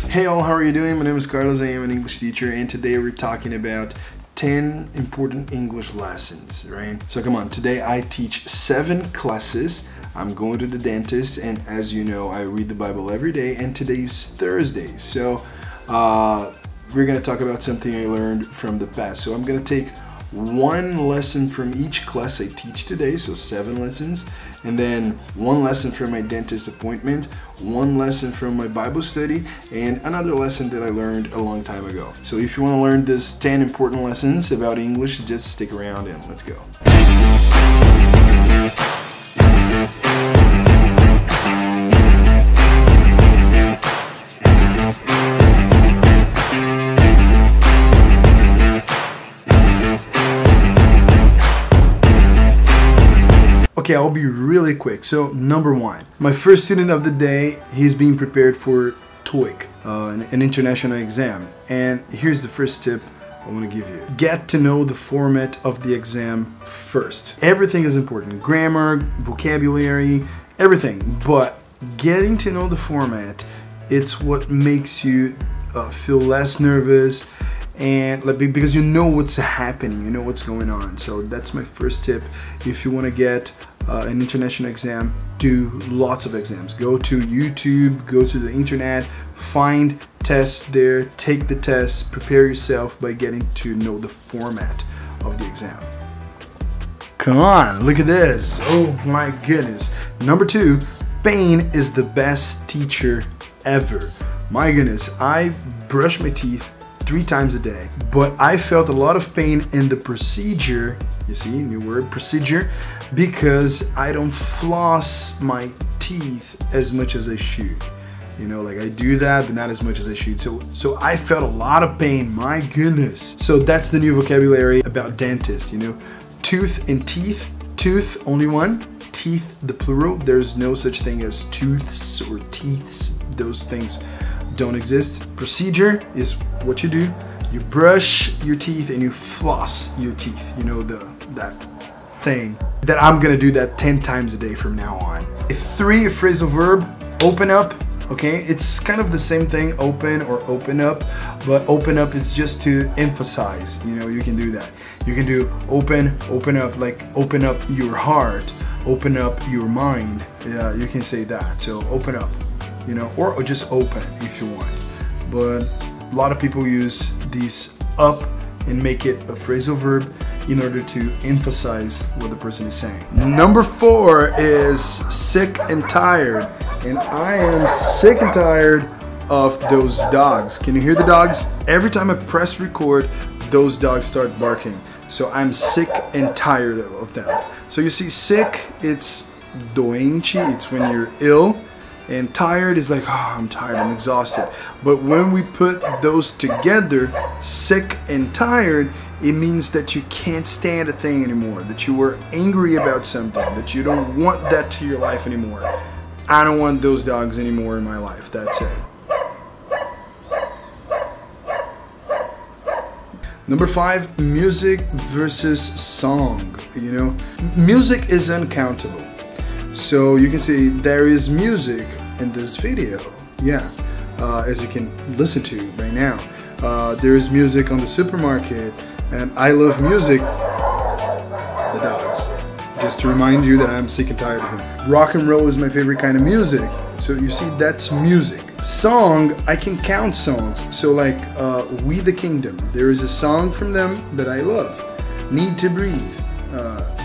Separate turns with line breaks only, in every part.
Hey all, how are you doing? My name is Carlos, I am an English teacher, and today we're talking about 10 important English lessons, right? So come on, today I teach 7 classes. I'm going to the dentist, and as you know, I read the Bible every day, and today is Thursday. So we're gonna talk about something I learned from the past. So I'm gonna take one lesson from each class I teach today, so 7 lessons, and then one lesson from my dentist appointment, one lesson from my Bible study, and another lesson that I learned a long time ago. So if you want to learn these 10 important lessons about English, just stick around and let's go. Okay, I'll be really quick. So number 1, my first student of the day, he's being prepared for TOEIC, an international exam. And here's the first tip I want to give you. Get to know the format of the exam first. Everything is important, grammar, vocabulary, everything. But getting to know the format, it's what makes you feel less nervous, and because you know what's happening, you know what's going on. So that's my first tip. If you want to get an international exam, do lots of exams. Go to YouTube, go to the internet, find tests there, take the tests, prepare yourself by getting to know the format of the exam. Come on, look at this. Oh my goodness. Number 2, pain is the best teacher ever. My goodness, I brush my teeth 3 times a day, but I felt a lot of pain in the procedure, you see, new word, procedure, because I don't floss my teeth as much as I should. You know, like I do that, but not as much as I should. So I felt a lot of pain, my goodness. So that's the new vocabulary about dentists, you know, tooth and teeth. Tooth, only one, teeth, the plural. There's no such thing as tooths or teeths. Those things don't exist. Procedure is what you do. You brush your teeth and you floss your teeth. You know, that thing. That I'm gonna do that 10 times a day from now on. 3, a phrasal verb, open up. Okay, it's kind of the same thing, open or open up, but open up is just to emphasize. You know, you can do that. You can do open up, like open up your heart, open up your mind. Yeah, you can say that. So open up, you know, or just open if you want. But a lot of people use these up and make it a phrasal verb in order to emphasize what the person is saying. Number 4 is sick and tired. And I am sick and tired of those dogs. Can you hear the dogs? Every time I press record, those dogs start barking. So I'm sick and tired of them. So you see, sick, it's doente, it's when you're ill. And tired is like, oh, I'm tired, I'm exhausted. But when we put those together, sick and tired, it means that you can't stand a thing anymore, that you were angry about something, that you don't want that to your life anymore. I don't want those dogs anymore in my life, that's it. Number 5, music versus song. You know, music is uncountable. So you can see there is music in this video, yeah, as you can listen to right now. There is music on the supermarket, and I love music, the dogs. Just to remind you that I'm sick and tired of them. Rock and roll is my favorite kind of music. So you see, that's music. Song, I can count songs. So like We the Kingdom, there is a song from them that I love. Need to Breathe.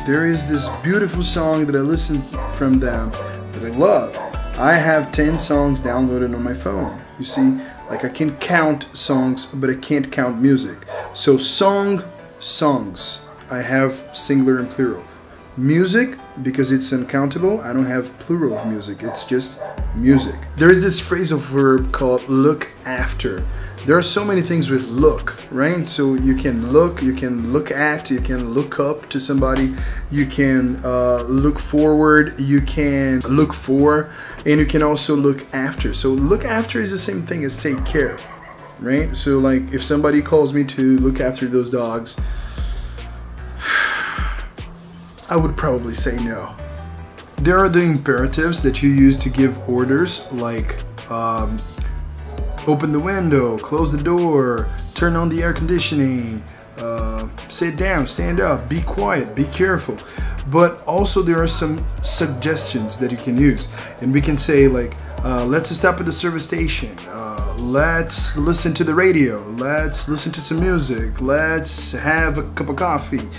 There is this beautiful song that I listen from them that I love. I have 10 songs downloaded on my phone. You see, like I can count songs, but I can't count music. So songs, I have singular and plural. Music, because it's uncountable, I don't have plural of music, it's just music. There is this phrasal verb called look after. There are so many things with look, right? So you can look at, you can look up to somebody, you can look forward, you can look for, and you can also look after. So look after is the same thing as take care, right? So like if somebody calls me to look after those dogs, I would probably say no. There are the imperatives that you use to give orders, like open the window, close the door, turn on the air conditioning, sit down, stand up, be quiet, be careful. But also there are some suggestions that you can use, and we can say like, let's stop at the service station, let's listen to the radio, let's listen to some music, let's have a cup of coffee.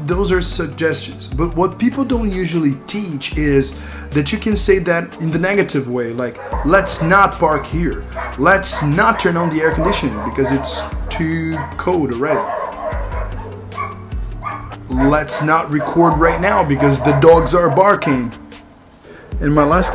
Those are suggestions. But what people don't usually teach is that you can say that in the negative way, like, let's not park here, let's not turn on the air conditioning because it's too cold already, let's not record right now because the dogs are barking. In my last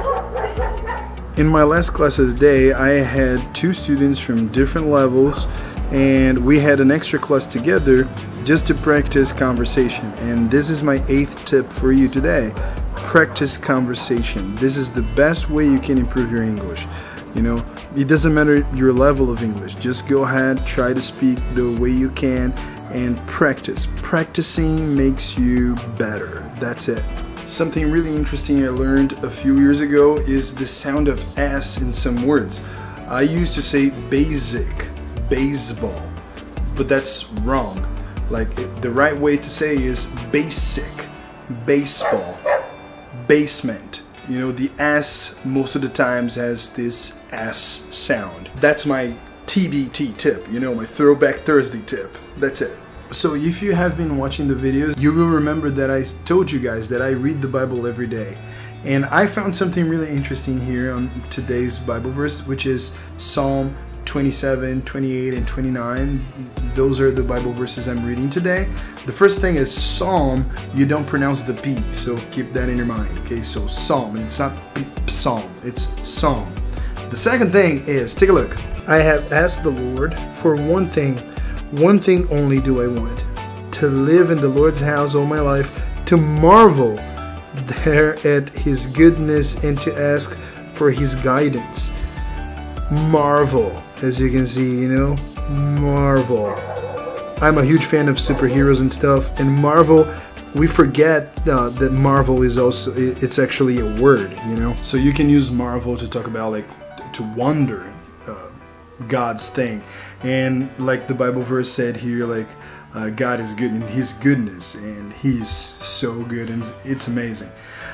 class of the day, I had 2 students from different levels, and we had an extra class together just to practice conversation. And this is my 8th tip for you today. Practice conversation. This is the best way you can improve your English. You know, it doesn't matter your level of English. Just go ahead, try to speak the way you can, and practice. Practicing makes you better. That's it. Something really interesting I learned a few years ago is the sound of S in some words. I used to say basic, baseball, but that's wrong. Like, the right way to say is basic, baseball, basement. You know, the S most of the times has this S sound. That's my TBT tip, you know, my Throwback Thursday tip. That's it. So if you have been watching the videos, you will remember that I told you guys that I read the Bible every day. And I found something really interesting here on today's Bible verse, which is Psalm 27, 28, and 29. Those are the Bible verses I'm reading today. The first thing is Psalm. You don't pronounce the P, so keep that in your mind. Okay, so Psalm, and it's not Psalm, it's Psalm. The second thing is, take a look. I have asked the Lord for one thing only do I want, to live in the Lord's house all my life, to marvel there at His goodness and to ask for His guidance. Marvel, as you can see, you know, marvel. I'm a huge fan of superheroes and stuff, and Marvel, we forget that Marvel is also, it's actually a word, you know. So you can use Marvel to talk about, like, to wonder God's thing. And like the Bible verse said here, like, God is good in His goodness, and He's so good, and it's amazing.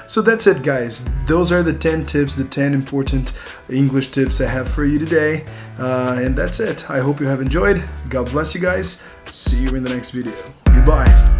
So that's it, guys. Those are the 10 tips, the 10 important English tips I have for you today. And that's it. I hope you have enjoyed. God bless you guys. See you in the next video. Goodbye.